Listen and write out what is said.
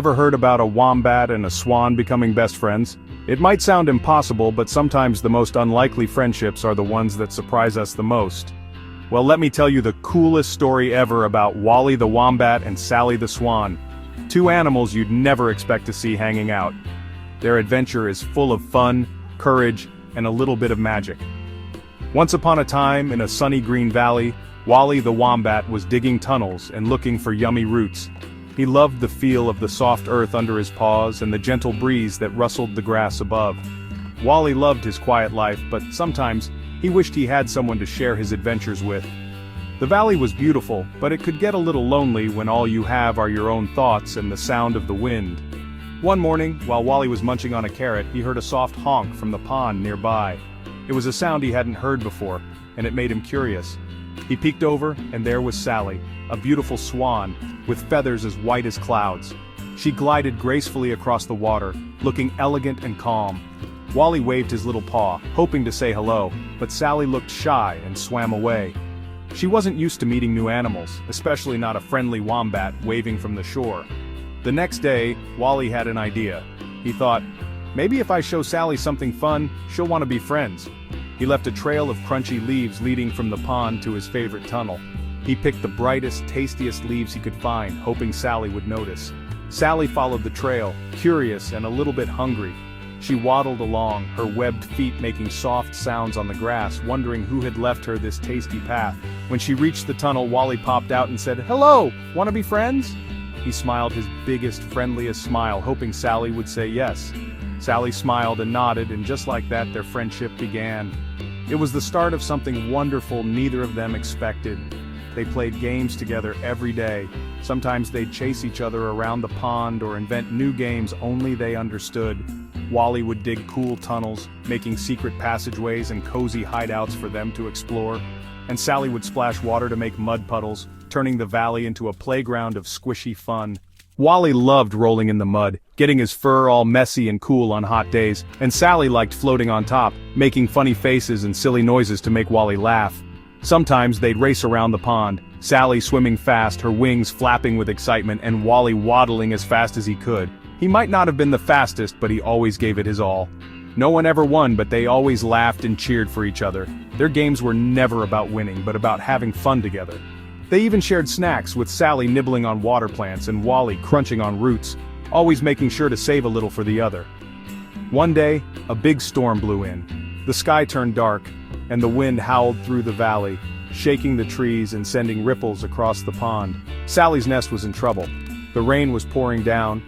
Ever heard about a wombat and a swan becoming best friends? It might sound impossible, but sometimes the most unlikely friendships are the ones that surprise us the most. Well, let me tell you the coolest story ever about Wally the wombat and Sally the swan. Two animals you'd never expect to see hanging out. Their adventure is full of fun, courage, and a little bit of magic. Once upon a time, in a sunny green valley, Wally the wombat was digging tunnels and looking for yummy roots. He loved the feel of the soft earth under his paws and the gentle breeze that rustled the grass above. Wally loved his quiet life, but sometimes he wished he had someone to share his adventures with. The valley was beautiful, but it could get a little lonely when all you have are your own thoughts and the sound of the wind. One morning, while Wally was munching on a carrot, he heard a soft honk from the pond nearby. It was a sound he hadn't heard before, and it made him curious. He peeked over, and there was Sally, a beautiful swan, with feathers as white as clouds. She glided gracefully across the water, looking elegant and calm. Wally waved his little paw, hoping to say hello, but Sally looked shy and swam away. She wasn't used to meeting new animals, especially not a friendly wombat waving from the shore. The next day, Wally had an idea. He thought, maybe if I show Sally something fun, she'll want to be friends. He left a trail of crunchy leaves leading from the pond to his favorite tunnel. He picked the brightest, tastiest leaves he could find, hoping Sally would notice. Sally followed the trail, curious and a little bit hungry. She waddled along, her webbed feet making soft sounds on the grass, wondering who had left her this tasty path. When she reached the tunnel, Wally popped out and said, "Hello, wanna be friends?" He smiled his biggest, friendliest smile, hoping Sally would say yes. Sally smiled and nodded, and just like that, their friendship began. It was the start of something wonderful neither of them expected. They played games together every day. Sometimes they'd chase each other around the pond or invent new games only they understood. Wally would dig cool tunnels, making secret passageways and cozy hideouts for them to explore. And Sally would splash water to make mud puddles, turning the valley into a playground of squishy fun. Wally loved rolling in the mud, getting his fur all messy and cool on hot days, and Sally liked floating on top, making funny faces and silly noises to make Wally laugh. Sometimes they'd race around the pond, Sally swimming fast, her wings flapping with excitement, and Wally waddling as fast as he could. He might not have been the fastest, but he always gave it his all. No one ever won, but they always laughed and cheered for each other. Their games were never about winning, but about having fun together. They even shared snacks, with Sally nibbling on water plants and Wally crunching on roots, always making sure to save a little for the other. One day, a big storm blew in. The sky turned dark, and the wind howled through the valley, shaking the trees and sending ripples across the pond. Sally's nest was in trouble. The rain was pouring down,